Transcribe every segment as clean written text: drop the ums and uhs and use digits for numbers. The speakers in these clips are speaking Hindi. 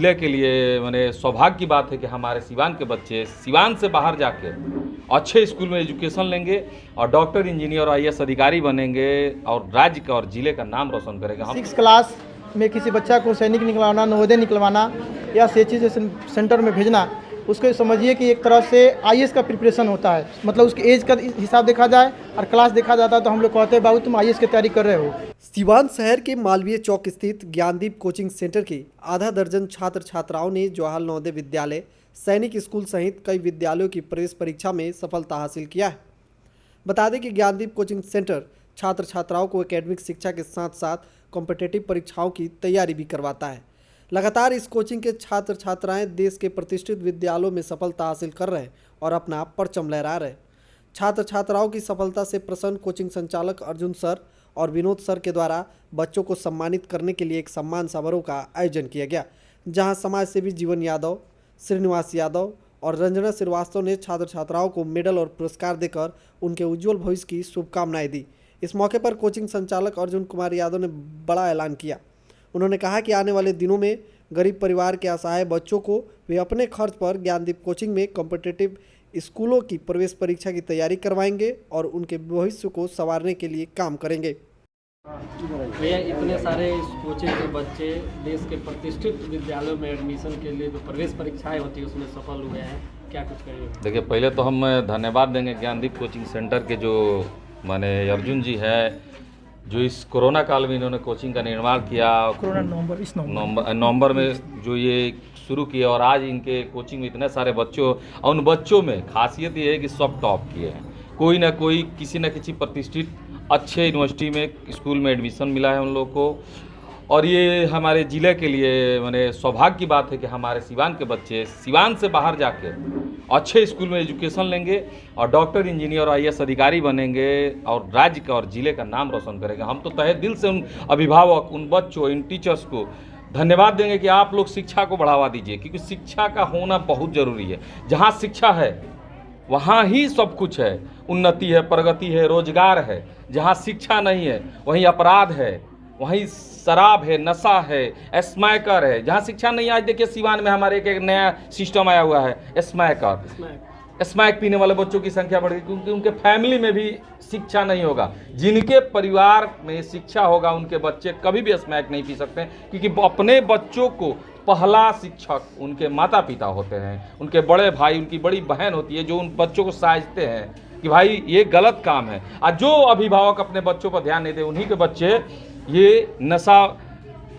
जिले के लिए मैंने सौभाग्य की बात है कि हमारे सिवान के बच्चे सिवान से बाहर जाके अच्छे स्कूल में एजुकेशन लेंगे और डॉक्टर, इंजीनियर और आईएएस अधिकारी बनेंगे और राज्य का और जिले का नाम रोशन करेंगे। हम 6 क्लास में किसी बच्चा को सैनिक निकलवाना, नवोदय निकलवाना या CHC सेंटर में भेजना, उसको समझिए कि एक तरह से IAS का प्रिपरेशन होता है। मतलब उसकी एज का हिसाब देखा जाए और क्लास देखा जाता है तो हम लोग कहते हैं बाबू तुम IAS की तैयारी कर रहे हो। सिवान शहर के मालवीय चौक स्थित ज्ञानदीप कोचिंग सेंटर के आधा दर्जन छात्र छात्राओं ने जवाहर नवोदय विद्यालय, सैनिक स्कूल सहित कई विद्यालयों की प्रवेश परीक्षा में सफलता हासिल किया है। बता दें कि ज्ञानदीप कोचिंग सेंटर छात्र छात्राओं को एकेडमिक शिक्षा के साथ साथ कॉम्पिटिटिव परीक्षाओं की तैयारी भी करवाता है। लगातार इस कोचिंग के छात्र छात्राएं देश के प्रतिष्ठित विद्यालयों में सफलता हासिल कर रहे हैं और अपना परचम लहरा रहे हैं। छात्र छात्राओं की सफलता से प्रसन्न कोचिंग संचालक अर्जुन सर और विनोद सर के द्वारा बच्चों को सम्मानित करने के लिए एक सम्मान समारोह का आयोजन किया गया, जहां समाज सेवी जीवन यादव, श्रीनिवास यादव और रंजना श्रीवास्तव ने छात्र छात्राओं को मेडल और पुरस्कार देकर उनके उज्जवल भविष्य की शुभकामनाएं दी। इस मौके पर कोचिंग संचालक अर्जुन कुमार यादव ने बड़ा ऐलान किया। उन्होंने कहा कि आने वाले दिनों में गरीब परिवार के असहाय बच्चों को वे अपने खर्च पर ज्ञानदीप कोचिंग में कॉम्पिटिटिव स्कूलों की प्रवेश परीक्षा की तैयारी करवाएंगे और उनके भविष्य को संवारने के लिए काम करेंगे। भैया, इतने सारे इस कोचिंग के बच्चे देश के प्रतिष्ठित विद्यालयों में एडमिशन के लिए जो प्रवेश परीक्षाएं होती है उसमें सफल हुए हैं, क्या कुछ कहेंगे? देखिए, पहले तो हम धन्यवाद देंगे ज्ञानदीप कोचिंग सेंटर के जो माने अर्जुन जी है, जो इस कोरोना काल में इन्होंने कोचिंग का निर्माण किया। नवंबर में जो ये शुरू किए और आज इनके कोचिंग में इतने सारे बच्चों और उन बच्चों में खासियत ये है कि सब टॉप किए हैं। कोई ना कोई किसी न किसी प्रतिष्ठित अच्छे यूनिवर्सिटी में, स्कूल में एडमिशन मिला है उन लोग को। और ये हमारे ज़िले के लिए मैंने सौभाग्य की बात है कि हमारे सिवान के बच्चे सिवान से बाहर जाके अच्छे स्कूल में एजुकेशन लेंगे और डॉक्टर, इंजीनियर और आईएएस अधिकारी बनेंगे और राज्य का और ज़िले का नाम रोशन करेंगे। हम तो तहे दिल से उन अभिभावक, उन बच्चों, इन टीचर्स को धन्यवाद देंगे कि आप लोग शिक्षा को बढ़ावा दीजिए, क्योंकि शिक्षा का होना बहुत ज़रूरी है। जहाँ शिक्षा है वहाँ ही सब कुछ है, उन्नति है, प्रगति है, रोजगार है। जहाँ शिक्षा नहीं है वहीं अपराध है, वहीं शराब है, नशा है, स्मैकर है। जहाँ शिक्षा नहीं है, आज देखिए सिवान में हमारे एक नया सिस्टम आया हुआ है स्मैक पीने वाले बच्चों की संख्या बढ़ गई, क्योंकि उनके फैमिली में भी शिक्षा नहीं होगा। जिनके परिवार में शिक्षा होगा उनके बच्चे कभी भी स्मैक नहीं पी सकते, क्योंकि अपने बच्चों को पहला शिक्षक उनके माता पिता होते हैं, उनके बड़े भाई, उनकी बड़ी बहन होती है, जो उन बच्चों को साझते हैं कि भाई ये गलत काम है। और जो अभिभावक अपने बच्चों पर ध्यान नहीं दे, उन्हीं के बच्चे ये नशा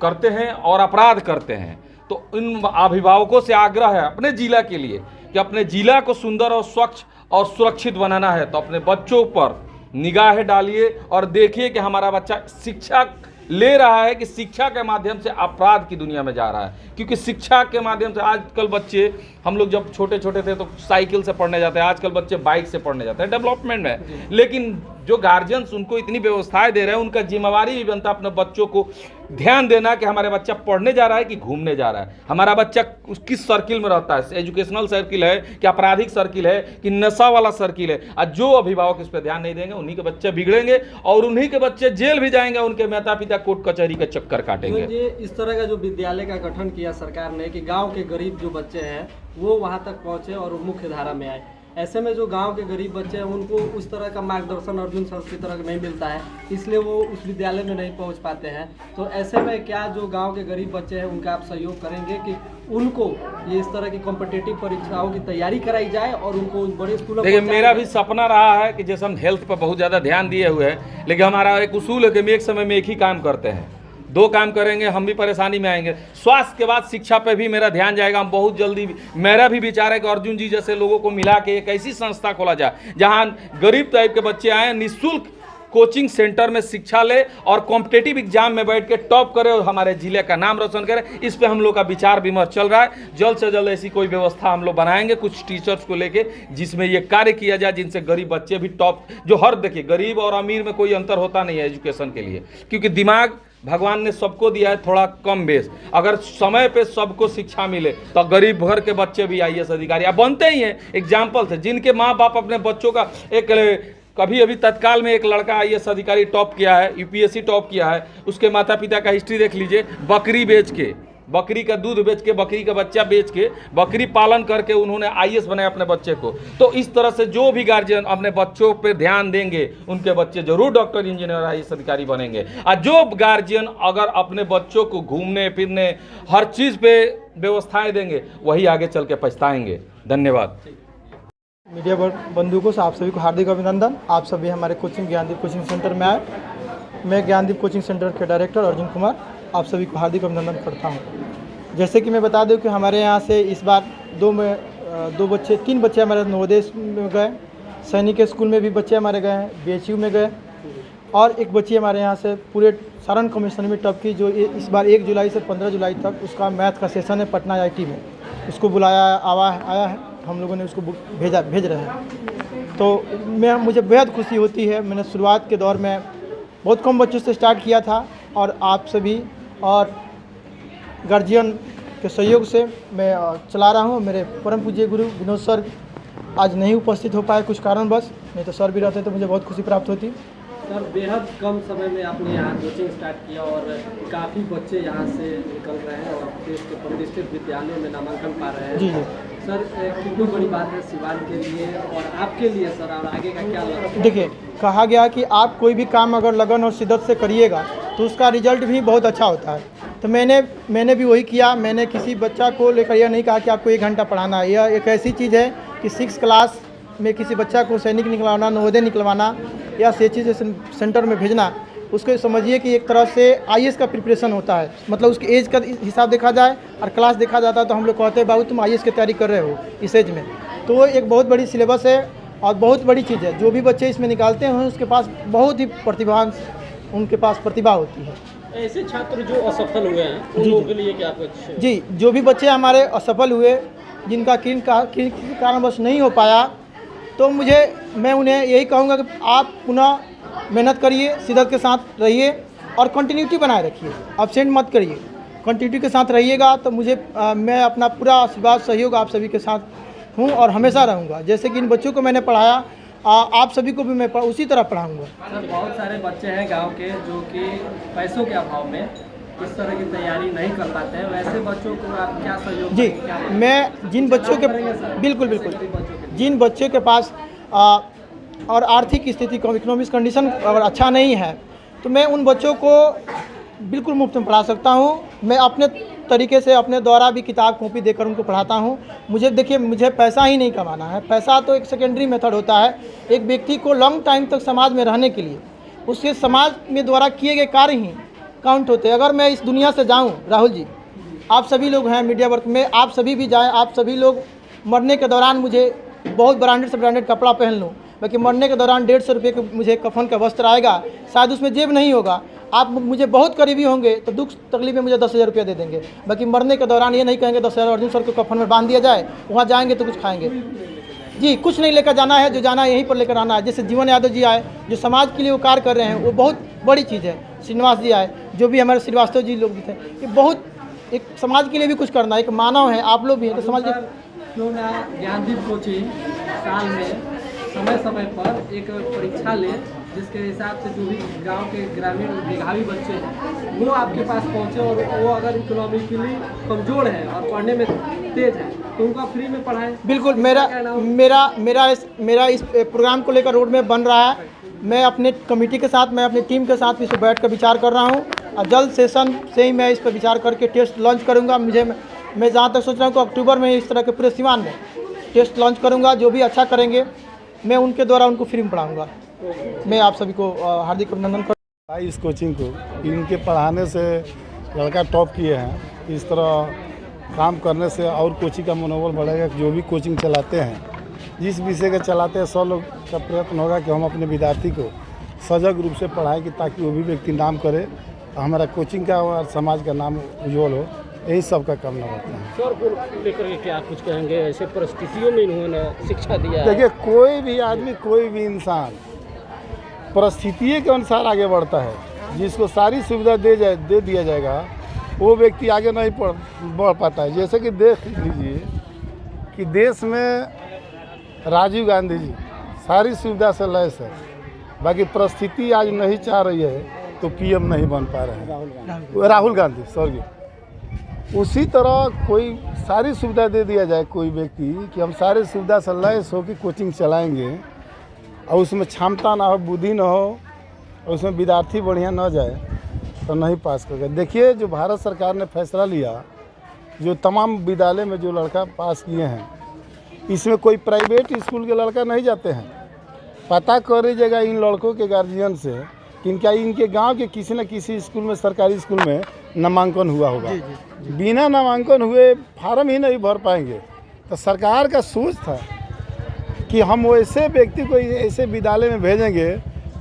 करते हैं और अपराध करते हैं। तो इन अभिभावकों से आग्रह है अपने जिला के लिए कि अपने जिला को सुंदर और स्वच्छ और सुरक्षित बनाना है तो अपने बच्चों पर निगाहें डालिए और देखिए कि हमारा बच्चा शिक्षा ले रहा है कि शिक्षा के माध्यम से अपराध की दुनिया में जा रहा है। क्योंकि शिक्षा के माध्यम से आजकल बच्चे, हम लोग जब छोटे छोटे थे तो साइकिल से पढ़ने जाते हैं, आजकल बच्चे बाइक से पढ़ने जाते हैं, डेवलपमेंट में। लेकिन जो गार्जियंस उनको इतनी व्यवस्थाएं दे रहे हैं, उनका जिम्मेवारी भी बनता है अपने बच्चों को ध्यान देना कि हमारे बच्चा पढ़ने जा रहा है कि घूमने जा रहा है, हमारा बच्चा किस सर्किल में रहता है, एजुकेशनल सर्किल है कि आपराधिक सर्किल है कि नशा वाला सर्किल है। और जो अभिभावक इस पर ध्यान नहीं देंगे उन्हीं के बच्चे बिगड़ेंगे और उन्हीं के बच्चे जेल भी जाएंगे, उनके माता पिता कोर्ट कचहरी का चक्कर काटेंगे। तो ये इस तरह का जो विद्यालय का गठन किया सरकार ने कि गाँव के गरीब जो बच्चे हैं वो वहाँ तक पहुँचे और मुख्य धारा में आए। ऐसे में जो गांव के गरीब बच्चे हैं उनको उस तरह का मार्गदर्शन अर्जुन सर की तरह नहीं मिलता है, इसलिए वो उस विद्यालय में नहीं पहुंच पाते हैं। तो ऐसे में क्या जो गांव के गरीब बच्चे हैं उनका आप सहयोग करेंगे कि उनको ये इस तरह की कॉम्पिटिटिव परीक्षाओं की तैयारी कराई जाए और उनको बड़े स्कूलों? देखिए, मेरा भी सपना रहा है कि जैसे हम हेल्थ पर बहुत ज़्यादा ध्यान दिए हुए हैं, लेकिन हमारा एक उसूल है कि हम एक समय में एक ही काम करते हैं, दो काम करेंगे हम भी परेशानी में आएंगे। स्वास्थ्य के बाद शिक्षा पे भी मेरा ध्यान जाएगा। हम बहुत जल्दी, मेरा भी विचार है कि अर्जुन जी जैसे लोगों को मिला के एक ऐसी संस्था खोला जाए जहां गरीब टाइप के बच्चे आए, निःशुल्क कोचिंग सेंटर में शिक्षा ले और कॉम्पिटिटिव एग्जाम में बैठ के टॉप करे और हमारे जिले का नाम रोशन करे। इस पे हम लोग का विचार विमर्श चल रहा है। जल्द से जल्द ऐसी कोई व्यवस्था हम लोग बनाएंगे कुछ टीचर्स को लेके, जिसमें ये कार्य किया जाए, जिनसे गरीब बच्चे भी टॉप, जो हर देखिए गरीब और अमीर में कोई अंतर होता नहीं है एजुकेशन के लिए, क्योंकि दिमाग भगवान ने सबको दिया है थोड़ा कम बेस। अगर समय पे सबको शिक्षा मिले तो गरीब घर के बच्चे भी आईएएस अधिकारी अब बनते ही हैं। एग्जाम्पल थे जिनके माँ बाप अपने बच्चों का कभी अभी तत्काल में एक लड़का आईएएस अधिकारी टॉप किया है, यूपीएससी टॉप किया है, उसके माता पिता का हिस्ट्री देख लीजिए। बकरी बेच के बकरी का दूध बेच के, बकरी का बच्चा बेच के, बकरी पालन करके उन्होंने आईएएस बनाया अपने बच्चे को। तो इस तरह से जो भी गार्जियन अपने बच्चों पे ध्यान देंगे उनके बच्चे जरूर डॉक्टर, इंजीनियर, आईएएस अधिकारी बनेंगे। और जो गार्जियन अगर अपने बच्चों को घूमने फिरने हर चीज़ पे व्यवस्थाएं देंगे वही आगे चल के पछताएंगे। धन्यवाद। मीडिया बंधुओं से आप सभी को हार्दिक अभिनंदन। आप सभी हमारे कोचिंग ज्ञानदीप कोचिंग सेंटर में आए। मैं ज्ञानदीप कोचिंग सेंटर के डायरेक्टर अर्जुन कुमार आप सभी को हार्दिक अभिनंदन करता हूं। जैसे कि मैं बता दूं कि हमारे यहाँ से इस बार तीन बच्चे हमारे नवोदय में गए, सैनिक स्कूल में भी बच्चे हमारे गए हैं, BHU में गए, और एक बच्ची हमारे यहाँ से पूरे सारण कमिश्नर में टॉप की, जो इस बार 1 जुलाई से 15 जुलाई तक उसका मैथ का सेशन है पटना IIT में। उसको बुलाया आया है, हम लोगों ने उसको भेज रहे हैं। तो मुझे बेहद खुशी होती है। मैंने शुरुआत के दौर में बहुत कम बच्चों से स्टार्ट किया था और आप सभी और गार्जियन के सहयोग से मैं चला रहा हूँ। मेरे परम पूज्य गुरु विनोद सर आज नहीं उपस्थित हो पाए कुछ कारणवश, नहीं तो सर भी रहते तो मुझे बहुत खुशी प्राप्त होती। सर बेहद कम समय में आपने यहाँ कोचिंग स्टार्ट किया और काफ़ी बच्चे यहाँ से निकल रहे हैं और देश के प्रतिष्ठित विद्यालयों में नामांकन पा रहे हैं। जी जी सर कितनी बड़ी बात है सिवान के लिए और आपके लिए सर, और आगे का क्या लक्ष्य? देखिए, कहा गया कि आप कोई भी काम अगर लगन और शिद्दत से करिएगा तो उसका रिजल्ट भी बहुत अच्छा होता है। तो मैंने भी वही किया। मैंने किसी बच्चा को लेकर यह नहीं कहा कि आपको 1 घंटा पढ़ाना है। यह एक ऐसी चीज़ है कि 6 क्लास में किसी बच्चा को सैनिक निकलवाना, नवोदय निकलवाना या CHC सेंटर में भेजना, उसको समझिए कि एक तरह से IAS का प्रिपरेशन होता है। मतलब उसकी एज का हिसाब देखा जाए और क्लास देखा जाता है तो हम लोग कहते हैं बाबू तुम IAS की तैयारी कर रहे हो इस एज में। तो वो एक बहुत बड़ी सिलेबस है और बहुत बड़ी चीज़ है। जो भी बच्चे इसमें निकालते हैं उसके पास बहुत ही प्रतिभावान, उनके पास प्रतिभा होती है। ऐसे छात्र जो असफल हुए हैं उन लोगों के लिए क्या कुछ? जी, जो भी बच्चे हमारे असफल हुए, जिनका किसी कारणवश नहीं हो पाया, तो मैं उन्हें यही कहूँगा कि आप पुनः मेहनत करिए, शिद्दत के साथ रहिए और कंटिन्यूटी बनाए रखिए, एब्सेंट मत करिए। कंटिन्यूटी के साथ रहिएगा तो मैं अपना पूरा आशीर्वाद सहयोग आप सभी के साथ हूँ और हमेशा रहूँगा। जैसे कि इन बच्चों को मैंने पढ़ाया, आप सभी को भी मैं उसी तरह पढ़ाऊँगा। सर बहुत सारे बच्चे हैं गांव के जो कि पैसों के अभाव में इस तरह की तैयारी नहीं कर पाते हैं, वैसे बच्चों को आप क्या सहयोग जी, करेंगे? मैं जिन बच्चों के बिल्कुल जिन बच्चों के पास और आर्थिक स्थिति इकोनॉमिक कंडीशन अगर अच्छा नहीं है तो मैं उन बच्चों को बिल्कुल मुफ्त में पढ़ा सकता हूँ। मैं अपने तरीके से अपने द्वारा भी किताब कॉपी देकर उनको पढ़ाता हूँ। मुझे पैसा ही नहीं कमाना है। पैसा तो एक सेकेंडरी मेथड होता है। एक व्यक्ति को लॉन्ग टाइम तक समाज में रहने के लिए उसके समाज में द्वारा किए गए कार्य ही काउंट होते हैं। अगर मैं इस दुनिया से जाऊँ, राहुल जी, आप सभी लोग हैं मीडिया वर्क में, आप सभी भी जाएँ, आप सभी लोग मरने के दौरान मुझे बहुत ब्रांडेड से ब्रांडेड कपड़ा पहन लूँ, बाकी मरने के दौरान 150 रुपये का मुझे कफन का वस्त्र आएगा, शायद उसमें जेब नहीं होगा। आप मुझे बहुत करीबी होंगे तो दुख तकलीफ में मुझे 10,000 रुपया दे देंगे, बाकी मरने के दौरान ये नहीं कहेंगे 10,000 अर्जुन सर को कफन में बांध दिया जाए, वहाँ जाएंगे तो कुछ खाएंगे। जी, कुछ नहीं लेकर जाना है, जो जाना है यहीं पर लेकर आना है। जैसे जीवन यादव जी आए, जो समाज के लिए वो कार्य कर रहे हैं, वो बहुत बड़ी चीज़ है। श्रीनिवास जी आए, जो भी हमारे श्रीवास्तव जी लोग भी थे, ये बहुत एक समाज के लिए भी कुछ करना, एक मानव है, आप लोग भी हैं तो समाज के क्यों ना ज्ञानदीप कोचिंग साल में समय पर एक परीक्षा ले, जिसके हिसाब से जो भी गांव के ग्रामीण मेधावी बच्चे हैं वो आपके पास पहुंचे और वो अगर इकोनॉमिकली कमज़ोर है और पढ़ने में तेज है तो उनका फ्री में पढ़ाएं। बिल्कुल, मेरा इस प्रोग्राम को लेकर रोड मैप बन रहा है। मैं अपने कमेटी के साथ, मैं अपनी टीम के साथ इस पर बैठ कर विचार कर रहा हूँ और जल्द सेशन से ही मैं इस पर विचार करके टेस्ट लॉन्च करूँगा। मैं जहाँ तक सोच रहा हूँ कि अक्टूबर में इस तरह के पूरे सीमान में टेस्ट लॉन्च करूँगा। जो भी अच्छा करेंगे मैं उनके द्वारा उनको फ्री में पढ़ाऊँगा। मैं आप सभी को हार्दिक अभिनंदन करता हूँ। इस कोचिंग को इनके पढ़ाने से लड़का टॉप किए हैं। इस तरह काम करने से और कोचिंग का मनोबल बढ़ेगा। जो भी कोचिंग चलाते हैं, जिस विषय का चलाते हैं, सब लोग का प्रयत्न होगा कि हम अपने विद्यार्थी को सजग रूप से पढ़ाएं कि ताकि वो भी व्यक्ति नाम करे, हमारा कोचिंग का और समाज का नाम उज्जवल हो। यही सब का कामना होता है। सर को लेकर के क्या कुछ कहेंगे? ऐसे परिस्थितियों में इन्होंने शिक्षा दिया। देखिए, कोई भी आदमी, कोई भी इंसान परिस्थितियों के अनुसार आगे बढ़ता है। जिसको सारी सुविधा दे दिया जाएगा वो व्यक्ति आगे नहीं बढ़ पाता है। जैसे कि देख लीजिए कि देश में राजीव गांधी जी सारी सुविधा से लैस है, बाकी परिस्थिति आज नहीं चाह रही है तो PM नहीं बन पा रहे हैं। राहुल गांधी, सॉरी। उसी तरह कोई सारी सुविधा दे दिया जाए कोई व्यक्ति कि हम सारी सुविधा से लैस हो कि कोचिंग चलाएंगे और उसमें क्षमता ना हो, बुद्धि ना हो और उसमें विद्यार्थी बढ़िया ना जाए तो नहीं पास करेगा। देखिए जो भारत सरकार ने फैसला लिया, जो तमाम विद्यालय में जो लड़का पास किए हैं, इसमें कोई प्राइवेट स्कूल के लड़का नहीं जाते हैं। पता कर लीजिएगा इन लड़कों के गार्जियन से कि इनके गांव के किसी न किसी स्कूल में, सरकारी स्कूल में नामांकन हुआ होगा। बिना नामांकन हुए फार्म ही नहीं भर पाएंगे। तो सरकार का सोच था कि हम वैसे व्यक्ति को ऐसे विद्यालय में भेजेंगे,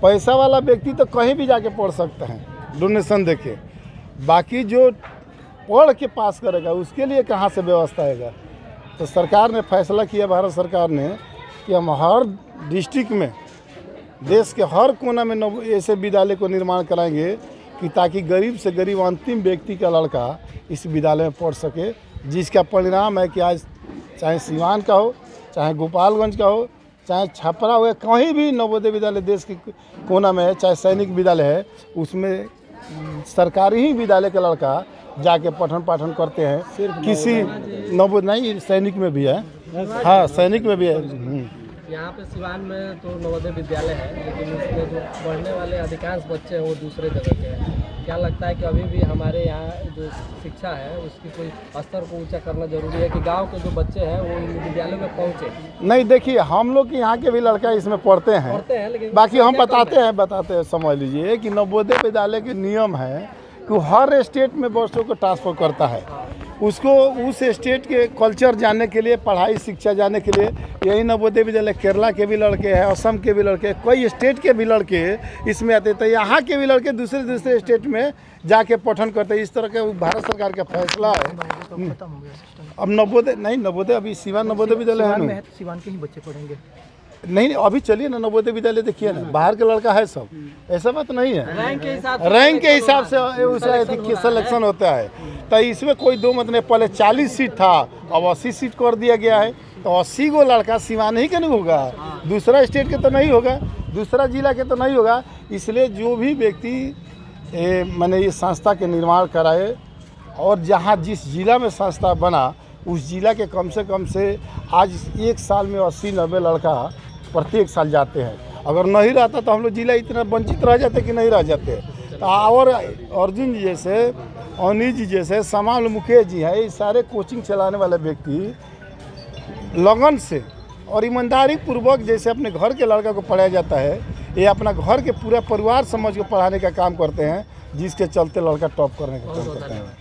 पैसा वाला व्यक्ति तो कहीं भी जाके पढ़ सकते हैं डोनेशन देके, बाकी जो पढ़ के पास करेगा उसके लिए कहाँ से व्यवस्था आएगा। तो सरकार ने फैसला किया, भारत सरकार ने, कि हम हर डिस्ट्रिक्ट में, देश के हर कोना में ऐसे विद्यालय को निर्माण कराएंगे कि ताकि गरीब से गरीब अंतिम व्यक्ति का लड़का इस विद्यालय में पढ़ सके, जिसका परिणाम है कि आज चाहे सिवान का हो, चाहे गोपालगंज का हो, चाहे छपरा हो, कहीं भी नवोदय विद्यालय देश के कोना में है, चाहे सैनिक विद्यालय है, उसमें सरकारी ही विद्यालय का लड़का जाके पठन पाठन करते हैं। किसी नवोदय नहीं, सैनिक में भी है, हाँ सैनिक में भी है। यहाँ पे सिवान में तो नवोदय विद्यालय है, लेकिन उसमें जो पढ़ने वाले अधिकांश बच्चे हैं वो दूसरे जगह के हैं। क्या लगता है कि अभी भी हमारे यहाँ जो शिक्षा है उसकी कोई स्तर को ऊंचा करना जरूरी है कि गांव के जो बच्चे हैं वो इन विद्यालयों में पहुँचे? नहीं, देखिए हम लोग के यहाँ के भी लड़का इसमें पढ़ते हैं, लेकिन बाकी हम बताते हैं समझ लीजिए कि नवोदय विद्यालय के नियम है कि हर स्टेट में बच्चों को ट्रांसफ़र करता है। उसको उस स्टेट के कल्चर जानने के लिए, पढ़ाई शिक्षा जानने के लिए, यही नवोदय विद्यालय केरला के भी लड़के हैं, असम के भी लड़के, कई स्टेट के भी लड़के इसमें आते, तो यहाँ के भी लड़के दूसरे स्टेट में जाके पठन करते हैं। इस तरह का भारत सरकार का फैसला है। अब नवोदय नहीं, नवोदय अभी सिवान नवोदय विद्यालय है ना, सिवान के ही बच्चे पढ़ेंगे। नहीं अभी चलिए ना नवोदय विद्यालय देखिए ना, बाहर के लड़का है सब, ऐसा बात नहीं है। रैंक के हिसाब से उसका सिलेक्शन होता है। तो इसमें कोई दो मत नहीं, पहले 40 सीट था, अब 80 सीट कर दिया गया है। तो 80 गो लड़का सिवान ही के नहीं होगा, दूसरा स्टेट के तो नहीं होगा, दूसरा जिला के तो नहीं होगा। इसलिए जो भी व्यक्ति मैंने ये संस्था के निर्माण कराए और जहाँ जिस जिला में संस्था बना उस जिला के कम से आज एक साल में 80-90 लड़का प्रत्येक साल जाते हैं। अगर नहीं रहता तो हम लोग जिला इतना वंचित रह जाते कि नहीं रह जाते। तो और अर्जुन जी जैसे, अनिल जी जैसे, समाल मुकेश जी हैं, ये सारे कोचिंग चलाने वाले व्यक्ति लगन से और ईमानदारी पूर्वक जैसे अपने घर के लड़का को पढ़ाया जाता है, ये अपना घर के पूरा परिवार समझ के पढ़ाने का काम करते हैं, जिसके चलते लड़का टॉप करने का काम करते हैं।